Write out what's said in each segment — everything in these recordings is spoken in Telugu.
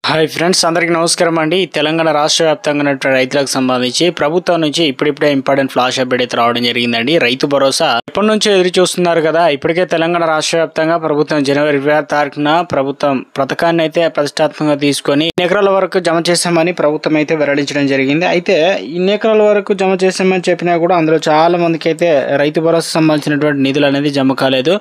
హాయ్ ఫ్రెండ్స్, అందరికీ నమస్కారం అండి. తెలంగాణ రాష్ట్ర వ్యాప్తంగా ఉన్నటువంటి రైతులకు సంబంధించి ప్రభుత్వం నుంచి ఇప్పుడిప్పుడే ఇంపార్టెంట్ ఫ్లాష్ అప్డేట్ అయితే రావడం జరిగిందండి. రైతు భరోసా ఎప్పటి నుంచో ఎదురు చూస్తున్నారు కదా. ఇప్పటికే తెలంగాణ రాష్ట్ర వ్యాప్తంగా ప్రభుత్వం జనవరి 26 తారీఖున ప్రభుత్వం పథకాన్ని అయితే ప్రతిష్టాత్మకంగా తీసుకొని ఇన్ని ఎకరాల వరకు జమ చేశామని ప్రభుత్వం అయితే వెల్లడించడం జరిగింది. అయితే ఇన్ని ఎకరాల వరకు జమ చేశామని చెప్పినా కూడా అందులో చాలా మందికి అయితే రైతు భరోసా సంబంధించినటువంటి నిధులు అనేది జమ కాలేదు.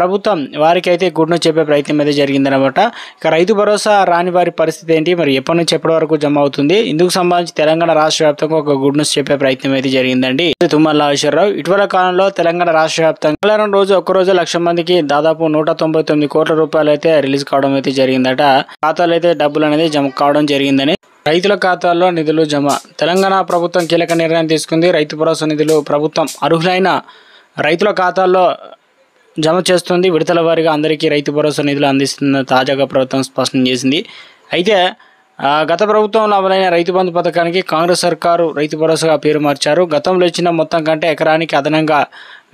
ప్రభుత్వం వారికి అయితే గుడ్ న్యూస్ చెప్పే ప్రయత్నం అయితే జరిగిందనమాట. ఇక రైతు భరోసా రాని వారి పరిస్థితి ఏంటి, మరి ఎప్పటి నుంచి ఎప్పటి వరకు జమ అవుతుంది, ఇందుకు సంబంధించి తెలంగాణ రాష్ట్ర వ్యాప్తంగా ఒక గుడ్ న్యూస్ చెప్పే ప్రయత్నం అయితే జరిగిందండి. తుమ్మల నాగేశ్వరరావు ఇటీవల కాలంలో తెలంగాణ రాష్ట్ర వ్యాప్తంగా మంగళవారం రోజు ఒక్కరోజు 1,00,000 మందికి దాదాపు 199 కోట్ల రూపాయలు అయితే రిలీజ్ కావడం అయితే జరిగిందట. ఖాతాలు అయితే డబ్బులు అనేది జమ కావడం జరిగిందని, రైతుల ఖాతాల్లో నిధులు జమ. తెలంగాణ ప్రభుత్వం కీలక నిర్ణయం తీసుకుంది. రైతు భరోసా నిధులు ప్రభుత్వం అర్హులైన రైతుల ఖాతాల్లో జమ చేస్తుంది. విడతల వారీగా అందరికీ రైతు భరోసా నిధులు అందిస్తున్న తాజాగా ప్రభుత్వం స్పష్టం చేసింది. అయితే గత ప్రభుత్వంలో అమలైన రైతు బంధు పథకానికి కాంగ్రెస్ సర్కారు రైతు భరోసాగా పేరు మార్చారు. గతంలో ఇచ్చిన మొత్తం కంటే ఎకరానికి అదనంగా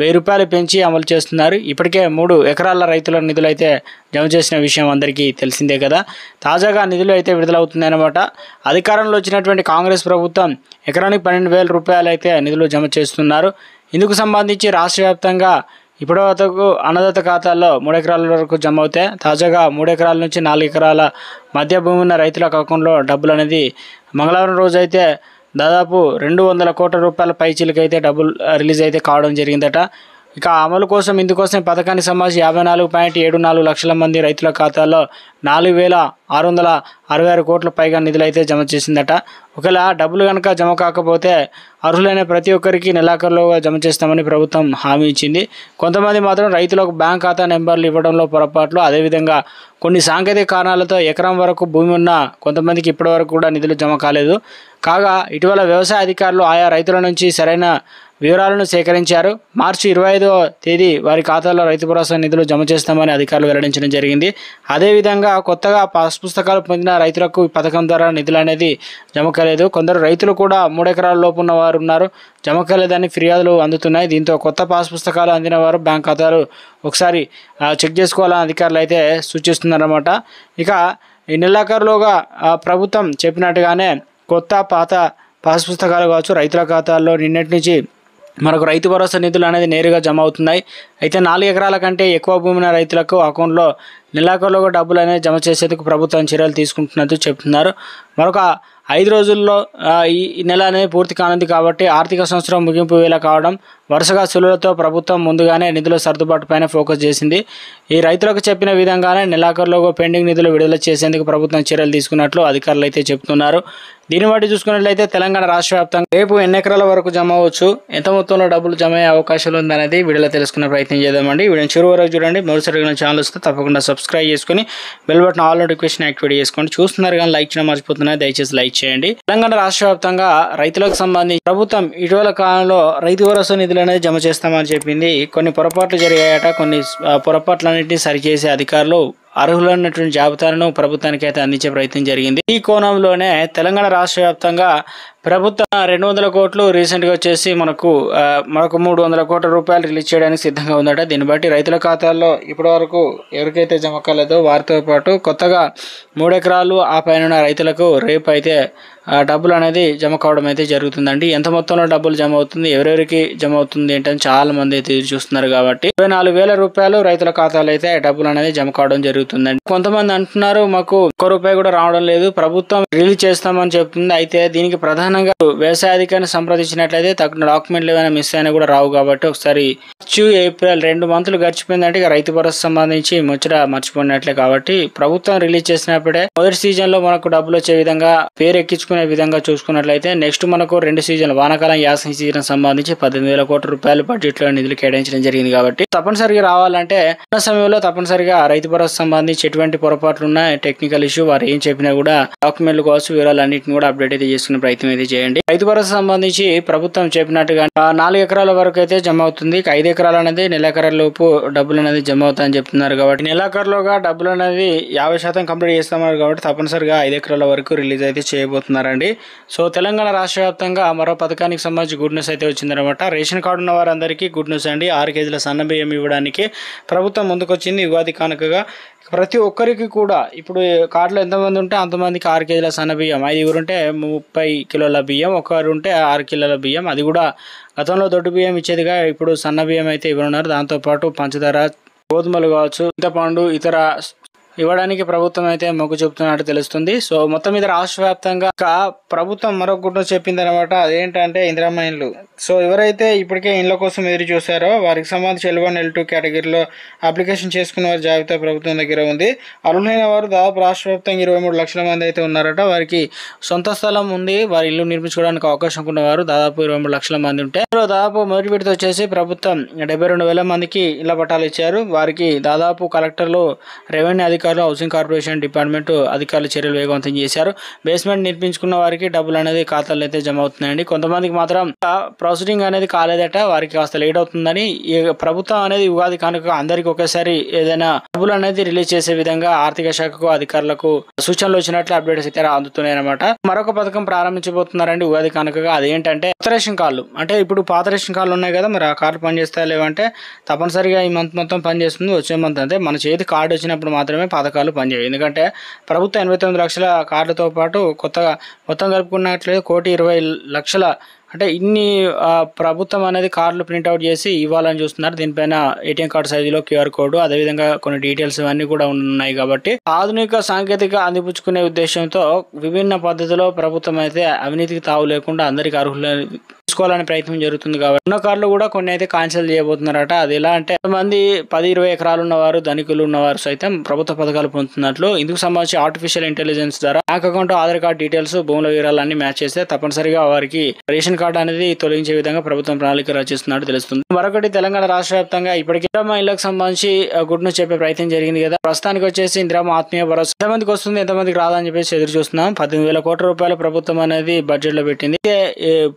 1000 రూపాయలు పెంచి అమలు చేస్తున్నారు. ఇప్పటికే 3 ఎకరాల రైతుల నిధులు అయితే జమ చేసిన విషయం అందరికీ తెలిసిందే కదా. తాజాగా నిధులు అయితే విడుదలవుతున్నాయన్నమాట. అధికారంలో వచ్చినటువంటి కాంగ్రెస్ ప్రభుత్వం ఎకరానికి 12,000 రూపాయలు అయితే నిధులు జమ చేస్తున్నారు. ఇందుకు సంబంధించి రాష్ట్ర వ్యాప్తంగా ఇప్పటి వరకు అన్నదాత ఖాతాల్లో 3 ఎకరాల వరకు జమ అవుతాయి. తాజాగా 3 ఎకరాల నుంచి 4 ఎకరాల మధ్య భూమి ఉన్న రైతుల అకౌంట్లో డబ్బులు అనేది మంగళవారం రోజు అయితే దాదాపు 200 కోట్ల రూపాయల పైచీలకి అయితే డబ్బులు రిలీజ్ అయితే కావడం జరిగిందట. ఇక అమలు కోసం ఇందుకోసం పథకానికి సంబంధించి 54.74 లక్షల మంది రైతుల ఖాతాల్లో 4,666 కోట్ల పైగా నిధులు అయితే జమ చేసిందట. ఒకవేళ డబ్బులు కనుక జమ కాకపోతే అర్హులైన ప్రతి ఒక్కరికి నెలాఖరులోగా జమ చేస్తామని ప్రభుత్వం హామీ ఇచ్చింది. కొంతమంది మాత్రం రైతులకు బ్యాంక్ ఖాతా నెంబర్లు ఇవ్వడంలో పొరపాట్లు, అదేవిధంగా కొన్ని సాంకేతిక కారణాలతో ఎకరం వరకు భూమి ఉన్న కొంతమందికి ఇప్పటివరకు కూడా నిధులు జమ కాలేదు. కాగా ఇటీవల వ్యవసాయ అధికారులు ఆయా రైతుల నుంచి సరైన వివరాలను సేకరించారు. మార్చి 25వ తేదీ వారి ఖాతాలో రైతు భరోసా నిధులు జమ చేస్తామని అధికారులు వెల్లడించడం జరిగింది. అదేవిధంగా కొత్తగా పాస్ పుస్తకాలు పొందిన రైతులకు ఈ పథకం ద్వారా నిధులు అనేది జమ కాలేదు. కొందరు రైతులు కూడా 3 ఎకరాల లోపు ఉన్న వారు ఉన్నారు, జమ కాలేదని ఫిర్యాదులు అందుతున్నాయి. దీంతో కొత్త పాస్ పుస్తకాలు అందిన వారు బ్యాంక్ ఖాతాలు ఒకసారి చెక్ చేసుకోవాలని అధికారులు అయితే సూచిస్తున్నారన్నమాట. ఇక ఈ నెలాఖరులోగా ప్రభుత్వం చెప్పినట్టుగానే కొత్త పాత పాస్ పుస్తకాలు కావచ్చు రైతుల ఖాతాల్లో నిన్నటి నుంచి మనకు రైతు భరోసా నిధులు అనేది నేరుగా జమ అవుతున్నాయి. అయితే 4 ఎకరాల కంటే ఎక్కువ భూమి ఉన్న రైతులకు అకౌంట్లో నెలాఖరులోగా డబ్బులు అనేది జమ చేసేందుకు ప్రభుత్వం చర్యలు తీసుకుంటున్నట్టు చెప్తున్నారు. మరొక 5 రోజుల్లో ఈ నెల అనేది పూర్తి కానుంది కాబట్టి ఆర్థిక సంవత్సరం ముగింపు వేళ కావడం వరుసగా సులువులతో ప్రభుత్వం ముందుగానే నిధుల సర్దుబాటు పైన ఫోకస్ చేసింది. ఈ రైతులకు చెప్పిన విధంగానే నెలాఖరులోగా పెండింగ్ నిధులు విడుదల చేసేందుకు ప్రభుత్వం చర్యలు తీసుకున్నట్లు అధికారులు అయితే చెబుతున్నారు. దీన్ని బట్టి చూసుకున్నట్లయితే తెలంగాణ రాష్ట్ర వ్యాప్తంగా రేపు ఎన్ని ఎకరాల వరకు జమ అవ్వచ్చు, ఎంత మొత్తంలో డబ్బులు జమ అయ్యే అవకాశాలు ఉందనేది వీడియోలో తెలుసుకునే ప్రయత్నం చేద్దామండి. వీడియో చివరి వరకు చూడండి. మరోసారి ఛానల్ వస్తే తప్పకుండా సబ్స్క్రైబ్ చేసుకుని bell button all notification activate చేసుకోండి. చూస్తున్నారు కానీ లైక్ చేయడం మర్చిపోతున్నారు, దయచేసి లైక్ చేయండి. తెలంగాణ రాష్ట్ర వ్యాప్తంగా రైతులకు సంబంధించి ప్రభుత్వం ఇటీవల కాలంలో రైతు భరోసా నిధులు అనేది జమ చేస్తామని చెప్పింది. కొన్ని పొరపాట్లు జరిగాయట. కొన్ని పొరపాట్లన్నింటినీ సరిచేసే అధికారులు అర్హులైనటువంటి జాబితాలను ప్రభుత్వానికి అయితే అందించే ప్రయత్నం జరిగింది. ఈ కోణంలోనే తెలంగాణ రాష్ట్ర వ్యాప్తంగా ప్రభుత్వం 200 కోట్లు రీసెంట్గా వచ్చేసి మరొక 300 కోట్ల రూపాయలు రిలీజ్ చేయడానికి సిద్ధంగా ఉందట. దీన్ని బట్టి రైతుల ఖాతాల్లో ఇప్పటి వరకు ఎవరికైతే జమ కాలేదో వారితో పాటు కొత్తగా 3 ఎకరాలు ఆ పైన రైతులకు రేపు అయితే డబ్బులు అనేది జమ కావడం అయితే జరుగుతుందండి. ఎంత మొత్తంలో డబ్బులు జమ అవుతుంది, ఎవరెవరికి జమ అవుతుంది ఏంటని చాలా మంది అయితే చూస్తున్నారు కాబట్టి 24,000 రూపాయలు రైతుల ఖాతాలో అయితే డబ్బులు అనేది జమ కావడం జరుగుతుందండి. కొంతమంది అంటున్నారు మాకు 1 రూపాయి కూడా రావడం లేదు, ప్రభుత్వం రిలీజ్ చేస్తామని చెప్తుంది. అయితే దీనికి ప్రధానంగా వ్యవసాయ అధికారిని సంప్రదించినట్లయితే తగిన డాక్యుమెంట్లు ఏమైనా మిస్ అయినా కూడా రావు కాబట్టి ఒకసారి మార్చి ఏప్రిల్ 2 మంత్లు గడిచిపోయిందంటే ఇక రైతు భరోసా సంబంధించి ముచ్చట మర్చిపోయినట్లే. కాబట్టి ప్రభుత్వం రిలీజ్ చేసినప్పుడే మొదటి సీజన్ లో మనకు డబ్బులు వచ్చే విధంగా పేరు ఎక్కించుకునే విధంగా చూసుకున్నట్లయితే నెక్స్ట్ మనకు 2 సీజన్లు వానాకాలం యాసంగి సీజన్ సంబంధించి 18,000 కోట్ల రూపాయలు బడ్జెట్ లో నిధులు కేటాయించడం జరిగింది. కాబట్టి తప్పనిసరిగా రావాలంటే ఉన్న సమయంలో తప్పనిసరిగా రైతు భరోసా సంబంధించి ఎటువంటి పొరపాట్లు ఉన్నా టెక్నికల్ ఇష్యూ వారు ఏం చెప్పినా కూడా డాక్యుమెంట్లు కావచ్చు వివరాలు అన్నింటిని కూడా అప్డేట్ అయితే చేసుకునే ప్రయత్నం అయితే చేయండి. రైతు భరోసా సంబంధించి ప్రభుత్వం చెప్పినట్టుగా 4 ఎకరాల వరకు అయితే జమ అవుతుంది. 5 ఎకరాలు అనేది నెలాఖరు లోపు డబ్బులు అనేది జమ అవుతాయని చెప్తున్నారు. కాబట్టి నెలాఖరులోగా డబ్బులు అనేది 50% కంప్లీట్ చేస్తున్నారు. కాబట్టి తప్పనిసరిగా 5 ఎకరాల వరకు రిలీజ్ అయితే చేయబోతున్నారండి. సో తెలంగాణ రాష్ట్ర వ్యాప్తంగా మరో పథకానికి సంబంధించి గుడ్ న్యూస్ అయితే వచ్చిందనమాట. రేషన్ కార్డు ఉన్న వారందరికీ గుడ్ న్యూస్ అండి. 6 కేజీల సన్న బియ్యం ఇవ్వడానికి ప్రభుత్వం ముందుకొచ్చింది ఉగాది కానుకగా. ప్రతి ఒక్కరికి కూడా ఇప్పుడు కార్డులో ఎంతమంది ఉంటే అంతమందికి 6 కేజీల సన్న బియ్యం, 5 ఉంటే 30 కిలోల బియ్యం, ఒకరు ఉంటే 6 కిలోల బియ్యం. అది కూడా గతంలో దొడ్డు బియ్యం ఇచ్చేదిగా ఇప్పుడు సన్న బియ్యం అయితే ఇవ్వనున్నారు. దాంతోపాటు పంచదార, గోధుమలు కావచ్చు, చింతపండు, ఇతర ఇవ్వడానికి ప్రభుత్వం అయితే మొగ్గు చూపుతున్నట్టు తెలుస్తుంది. సో మొత్తం మీద రాష్ట్ర వ్యాప్తంగా ప్రభుత్వం మరొక గుడ్డ చెప్పింది అనమాట. అదేంటంటే ఇందిరమ్మ ఇండ్లు. సో ఎవరైతే ఇప్పటికే ఇండ్ల కోసం ఎదురు చూసారో వారికి సంబంధించి L1, L2 కేటగిరీలో అప్లికేషన్ చేసుకున్న వారి జాబితా ప్రభుత్వం దగ్గర ఉంది. అర్హులైన వారు దాదాపు రాష్ట్ర వ్యాప్తంగా 23 లక్షల మంది అయితే ఉన్నారట. వారికి సొంత స్థలం ఉంది, వారి ఇల్లు నిర్మించుకోవడానికి అవకాశం ఉన్నవారు దాదాపు 23 లక్షల మంది ఉంటే దాదాపు మొదటి విడత వచ్చేసి ప్రభుత్వం 72,000 మందికి ఇళ్ల పట్టాలు ఇచ్చారు. వారికి దాదాపు కలెక్టర్లు, రెవెన్యూ అధికారులు, హౌసింగ్ కార్పొరేషన్ డిపార్ట్మెంట్ అధికారులు చర్యలు వేగవంతం చేశారు. బేస్మెంట్ నిర్మించుకున్న వారికి డబ్బులు అనేది ఖాతాలో అయితే జమ అవుతున్నాయండి. కొంతమందికి మాత్రం ప్రాసెసింగ్ అనేది కాలేదట, వారికి కాస్త లేట్ అవుతుందని ప్రభుత్వం అనేది ఉగాది కనుక అందరికి ఒకేసారి ఏదైనా డబ్బులు అనేది రిలీజ్ చేసే విధంగా ఆర్థిక శాఖకు, అధికారులకు సూచనలు వచ్చినట్లు అప్డేట్స్ అయితే అందుతున్నాయి అనమాట. మరొక పథకం ప్రారంభించబోతున్నారండి ఉగాది కనుక. అదేంటంటే కొత్త రేషన్ కార్డులు. అంటే ఇప్పుడు పాత రేషన్ కార్డులు ఉన్నాయి కదా, మరి ఆ కార్డు పనిచేస్తాయా లేవంటే తప్పనిసరిగా ఈ మంత్ మొత్తం పనిచేస్తుంది. వచ్చే మంత్ అంటే మన చేతి కార్డు వచ్చినప్పుడు మాత్రమే పథకాలు పనిచేయవు. ఎందుకంటే ప్రభుత్వం 89 లక్షల కార్డులతో పాటు కొత్తగా మొత్తం కలుపుకున్నట్లయితే 1,20,00,000 అంటే ఇన్ని ప్రభుత్వం అనేది కార్డులు ప్రింట్అవుట్ చేసి ఇవ్వాలని చూస్తున్నారు. దీనిపైన ఏటీఎం కార్డు సైజులో QR కోడ్, అదేవిధంగా కొన్ని డీటెయిల్స్ ఇవన్నీ కూడా ఉన్నాయి. కాబట్టి ఆధునిక సాంకేతిక అందిపుచ్చుకునే ఉద్దేశంతో విభిన్న పద్ధతిలో ప్రభుత్వం అయితే అవినీతికి తావు లేకుండా అందరికి అర్హులు తీసుకోవాలనే ప్రయత్నం జరుగుతుంది. కాబట్టి ఉన్న కార్డులు కూడా కొన్ని అయితే క్యాన్సిల్ చేయబోతున్నారట. అది ఎలా అంటే కొంతమంది 10-20 ఎకరాలు ఉన్నవారు, ధనికులు ఉన్నవారు సైతం ప్రభుత్వ పథకాలు పొందుతున్నట్లు ఇందుకు సంబంధించి ఆర్టిఫిషియల్ ఇంటెలిజెన్స్ ద్వారా bank account, Aadhaar card details, భూముల వివరాలన్నీ మ్యాచ్ చేస్తే తప్పనిసరిగా వారికి రేషన్ కార్డు అనేది తొలగించే విధంగా ప్రభుత్వం ప్రణాళిక రచిస్తున్నట్టు తెలుస్తుంది. మరొకటి తెలంగాణ రాష్ట్ర వ్యాప్తంగా ఇప్పటికీ ఇందిరమ్మ ఇళ్లకు సంబంధించి గుడ్ న్యూస్ చెప్పే ప్రయత్నం జరిగింది కదా. ప్రస్తుతానికి వచ్చేసి ఇందిరమ్మ ఆత్మీయ భరోసా ఎంతమందికి వస్తుంది, ఎంతమందికి రాదని చెప్పేసి ఎదురు చూస్తున్నాం. 18,000 కోట్ల రూపాయల ప్రభుత్వం అనేది బడ్జెట్ లో పెట్టింది.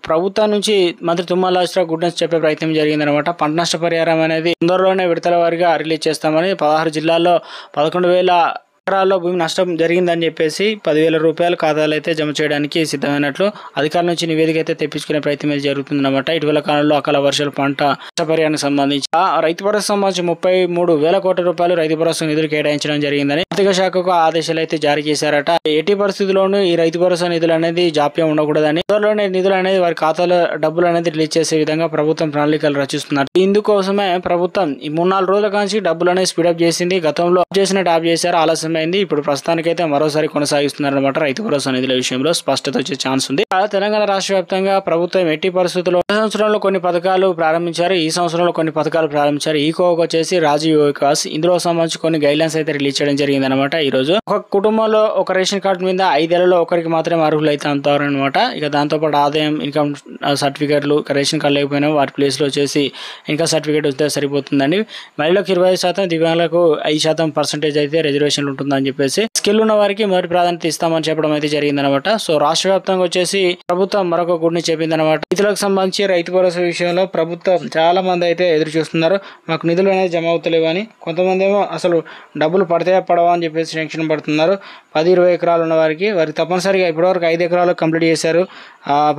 ప్రభుత్వం నుంచి మంత్రి తుమ్మల నాగేశ్వరరావు గుడ్ న్యూస్ చెప్పే ప్రయత్నం జరిగింది అనమాట. పంట నష్ట పరిహారం అనేది తొందరలోనే విడతల వారీగా రిలీజ్ చేస్తామని 16 జిల్లాల్లో 11,000 ఎకరాల్లో భూమి నష్టం జరిగిందని చెప్పేసి 10,000 రూపాయల ఖాతాలు అయితే జమ చేయడానికి సిద్ధమైనట్లు అధికారుల నుంచి నివేదిక అయితే తెప్పించుకునే ప్రయత్నం అయితే జరుగుతుందన్నమాట. ఇటీవల కాలంలో అకాల వర్షాలు, పంట నష్టపరిహారానికి సంబంధించి రైతు భరోసా సంబంధించి 33,000 కోట్ల రూపాయలు రైతు భరోసా నిధులు కేటాయించడం జరిగిందని ఆర్థిక శాఖకు ఆదేశాలు అయితే జారీ చేశారట. ఎట్టి పరిస్థితుల్లోనూ ఈ రైతు భరోసా నిధులు అనేది జాప్యం ఉండకూడదని, త్వరలోనే నిధులు అనేది వారి ఖాతాలో డబ్బులు అనేది రిలీజ్ చేసే విధంగా ప్రభుత్వం ప్రణాళికలు రచిస్తున్నారు. ఇందుకోసమే ప్రభుత్వం ఈ 3-4 రోజుల నుంచి డబ్బులు అనేది స్పీడప్ చేసింది. గతంలో ట్యాప్ చేశారు, ఆలస్యం అయింది. ఇప్పుడు ప్రస్తుతానికైతే మరోసారి కొనసాగిస్తున్నారన్నమాట. రైతు భరోసా నిధుల విషయంలో స్పష్టత వచ్చే ఛాన్స్ ఉంది. తెలంగాణ రాష్ట్ర వ్యాప్తంగా ప్రభుత్వం ఎట్టి పరిస్థితుల్లో సంవత్సరంలో కొన్ని పథకాలు ప్రారంభించారు, ఈ సంవత్సరంలో కొన్ని పథకాలు ప్రారంభించారు. ఈ కోవకు వచ్చేసి రాజీవ్ వికాస్, ఇందులో సంబంధించి కొన్ని గైడ్ లైన్స్ అయితే రిలీజ్ చేయడం జరిగింది అనమాట. ఈ రోజు ఒక కుటుంబంలో ఒక రేషన్ కార్డు మీద 5 ఏళ్లలో ఒకరికి మాత్రమే అర్హులు అయితే అంటారనమాట. ఇక దాంతోపాటు ఆదాయం, ఇన్కమ్ సర్టిఫికేట్లు, రేషన్ కార్డు లేకపోయినా వాటి ప్లేస్ లో వచ్చేసి ఇన్కమ్ సర్టిఫికేట్ వస్తే సరిపోతుందండి. మహిళలకు 20%, దివ్యాంగులకు 5% అయితే రిజర్వేషన్లు ఉంటుందని చెప్పేసి స్కిల్ ఉన్న వారికి మొదటి ప్రాధాన్యత ఇస్తామని చెప్పడం అయితే జరిగిందనమాట. సో రాష్ట్ర వ్యాప్తంగా వచ్చేసి ప్రభుత్వం మరొక గుడిని చెప్పిందనమాట. రైతులకు సంబంధించి రైతు భరోసా విషయంలో ప్రభుత్వం చాలా మంది అయితే ఎదురు చూస్తున్నారు, మాకు నిధులు అనేది జమ అవుతలేవు అని. కొంతమంది ఏమో అసలు డబ్బులు పడతాయా పడవా అని చెప్పేసి టెన్షన్ పడుతున్నారు. 10-20 ఎకరాలు ఉన్న వారికి తప్పనిసరిగా ఇప్పటివరకు 5 ఎకరాలు కంప్లీట్ చేశారు.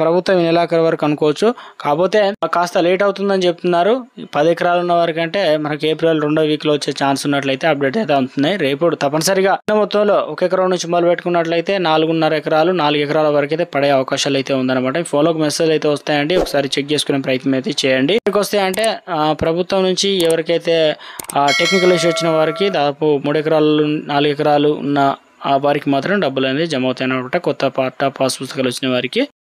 ప్రభుత్వం ఈ నెలాఖరు వరకు అనుకోవచ్చు, కాకపోతే కాస్త లేట్ అవుతుందని చెప్తున్నారు. 10 ఎకరాలు ఉన్న వారికి అంటే మనకి ఏప్రిల్ 2వ వీక్ లో వచ్చే ఛాన్స్ ఉన్నట్లయితే అప్డేట్ అయితే అవుతున్నాయి. రేపు తప్పనిసరిగా మొత్తంలో 1 ఎకరం నుంచి మొదలు పెట్టుకున్నట్లయితే 4.5 ఎకరాలు, 4 ఎకరాల వరకు అయితే పడే అవకాశాలు అయితే ఉందన్నమాట. ఫోన్లోకి మెసేజ్ అయితే వస్తాయండి, ఒకసారి చెక్ చేసుకునే ప్రయత్నం అయితే చేయండి. ఇక్కడికి వస్తాయంటే ప్రభుత్వం నుంచి ఎవరికైతే టెక్నికల్ ఇష్యూ వచ్చిన వారికి దాదాపు 3 ఎకరాలు, 4 ఎకరాలు ఉన్న వారికి మాత్రం డబ్బులు అనేది జమ అవుతాయి అన్నమాట. కొత్త పాస్ పుస్తకాలు వచ్చిన వారికి